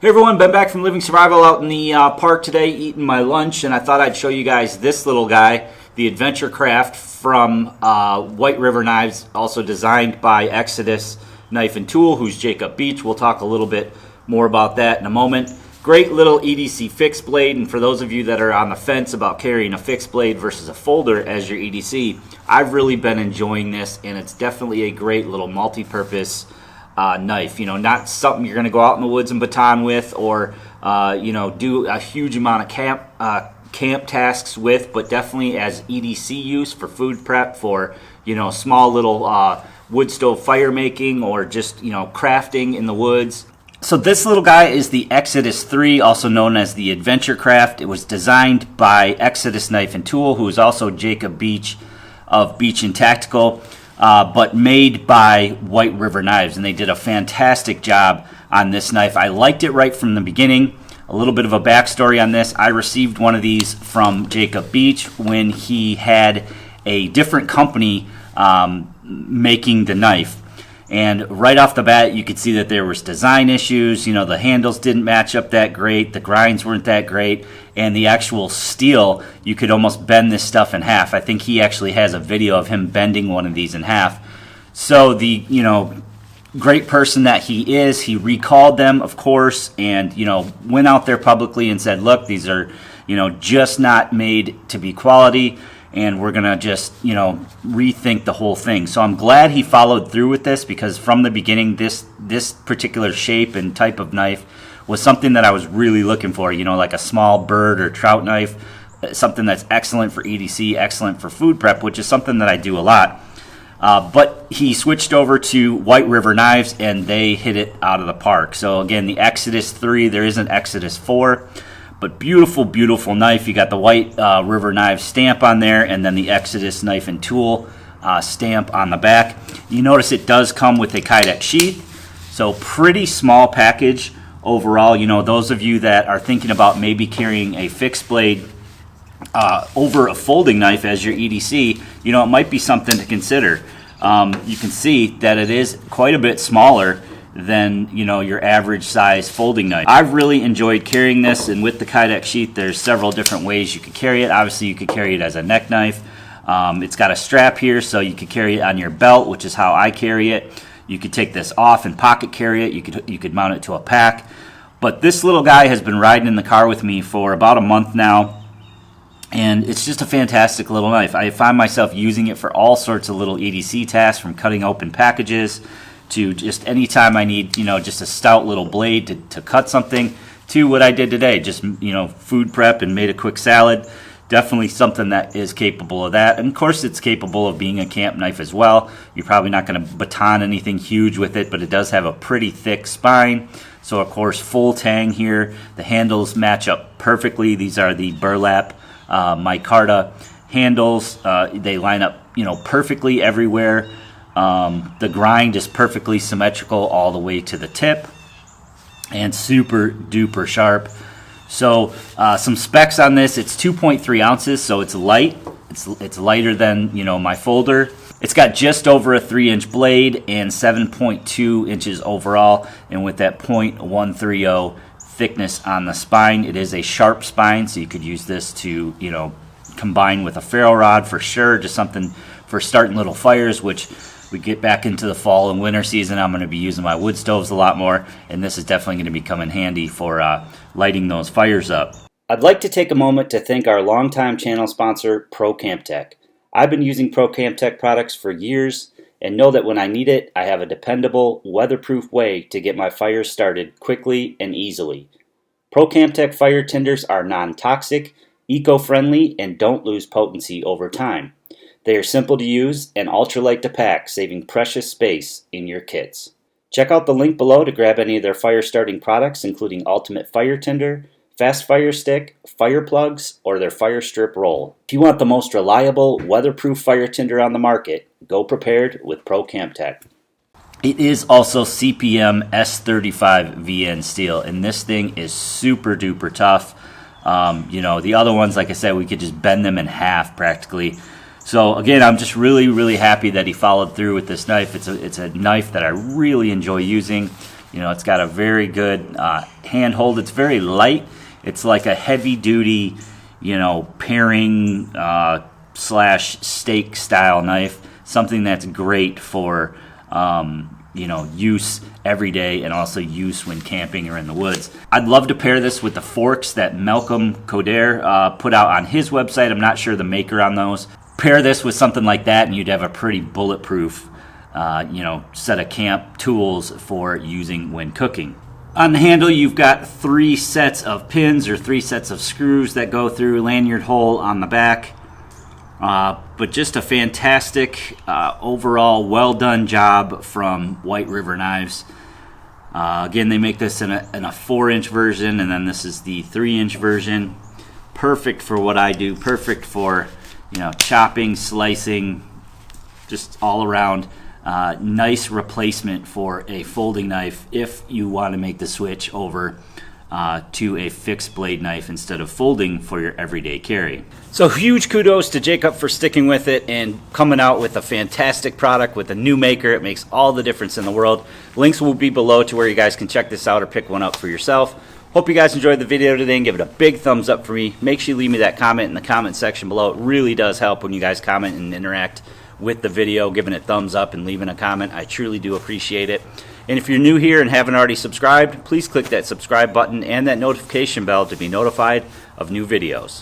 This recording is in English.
Hey everyone, Ben back from Living Survival out in the park today eating my lunch, and I thought I'd show you guys this little guy, the Adventurecraft from White River Knives, also designed by Exodus Knife and Tool, who's Jacob Beach. We'll talk a little bit more about that in a moment. Great little EDC fixed blade, and for those of you that are on the fence about carrying a fixed blade versus a folder as your EDC, I've really been enjoying this, and it's definitely a great little multi-purpose knife. You know, not something you're going to go out in the woods and baton with, or do a huge amount of camp tasks with, but definitely as EDC use for food prep, for small little wood stove fire making, or just crafting in the woods. So this little guy is the Exodus-3, also known as the Adventurecraft. It was designed by Exodus Knife and Tool, who is also Jacob Beach of Beach and Tactical. But made by White River Knives, and they did a fantastic job on this knife. I liked it right from the beginning. A little bit of a backstory on this: I received one of these from Jacob Beach when he had a different company making the knife. And right off the bat, you could see that there was design issues. The handles didn't match up that great. The grinds weren't that great. And the actual steel, you could almost bend this stuff in half. I think he actually has a video of him bending one of these in half. So the, great person that he is, he recalled them, of course, and, went out there publicly and said, look, these are, just not made to be quality, and we're going to just, rethink the whole thing. So I'm glad he followed through with this, because from the beginning, this particular shape and type of knife was something that I was really looking for, like a small bird or trout knife, something that's excellent for EDC, excellent for food prep, which is something that I do a lot. But he switched over to White River Knives, and they hit it out of the park. So again, the Exodus-3, there is an Exodus-4. But beautiful, beautiful knife. You got the White River Knives stamp on there, and then the Exodus Knife and Tool stamp on the back. You notice it does come with a Kydex sheath, so pretty small package overall. Those of you that are thinking about maybe carrying a fixed blade over a folding knife as your EDC, it might be something to consider. You can see that it is quite a bit smaller than your average size folding knife. I've really enjoyed carrying this, and with the Kydex sheath, there's several different ways you could carry it. Obviously, you could carry it as a neck knife. It's got a strap here, so you could carry it on your belt, which is how I carry it. You could take this off and pocket carry it. You could mount it to a pack. But this little guy has been riding in the car with me for about a month now, and it's just a fantastic little knife. I find myself using it for all sorts of little EDC tasks, from cutting open packages to just anytime I need, just a stout little blade to cut something, to what I did today, just, food prep and made a quick salad. Definitely something that is capable of that. And of course, it's capable of being a camp knife as well. You're probably not going to baton anything huge with it, but it does have a pretty thick spine. So of course, full tang here. The handles match up perfectly. These are the burlap micarta handles. They line up, perfectly everywhere. The grind is perfectly symmetrical all the way to the tip, and super duper sharp. So some specs on this: it's 2.3 ounces, so it's light. It's lighter than my folder. It's got just over a 3-inch blade and 7.2 inches overall, and with that .130 thickness on the spine. It is a sharp spine, so you could use this to combine with a ferro rod for sure. Just something for starting little fires, which we get back into the fall and winter season. I'm going to be using my wood stoves a lot more, and this is definitely going to be coming handy for lighting those fires up. I'd like to take a moment to thank our longtime channel sponsor, Pro Camp Tech. I've been using Pro Camp Tech products for years, and know that when I need it, I have a dependable, weatherproof way to get my fires started quickly and easily. Pro Camp Tech fire tinders are non-toxic, eco-friendly, and don't lose potency over time. They are simple to use and ultralight to pack, saving precious space in your kits. Check out the link below to grab any of their fire starting products, including Ultimate Fire Tinder, Fast Fire Stick, fire plugs, or their fire strip roll. If you want the most reliable, weatherproof fire tinder on the market, go prepared with Pro Camp Tech. It is also CPM S35 VN steel, and this thing is super duper tough. The other ones, like I said, we could just bend them in half practically. So again, I'm just really, really happy that he followed through with this knife. It's a knife that I really enjoy using. You know, it's got a very good handhold. It's very light. It's like a heavy-duty, you know, paring slash steak style knife. Something that's great for you know, use every day and also use when camping or in the woods. I'd love to pair this with the forks that Malcolm Coder put out on his website. I'm not sure the maker on those. Pair this with something like that and you'd have a pretty bulletproof you know, set of camp tools for using when cooking. On the handle, you've got 3 sets of pins or 3 sets of screws that go through, lanyard hole on the back. But just a fantastic overall well done job from White River Knives. Again, they make this in a 4-inch version, and then this is the 3-inch version. Perfect for what I do, perfect for, you know, chopping, slicing, just all around. Nice replacement for a folding knife if you want to make the switch over to a fixed blade knife instead of folding for your everyday carry. So huge kudos to Jacob for sticking with it and coming out with a fantastic product with a new maker. It makes all the difference in the world. Links will be below to where you guys can check this out or pick one up for yourself. Hope you guys enjoyed the video today and give it a big thumbs up for me. Make sure you leave me that comment in the comment section below. It really does help when you guys comment and interact with the video, giving it thumbs up and leaving a comment. I truly do appreciate it. And if you're new here and haven't already subscribed, please click that subscribe button and that notification bell to be notified of new videos.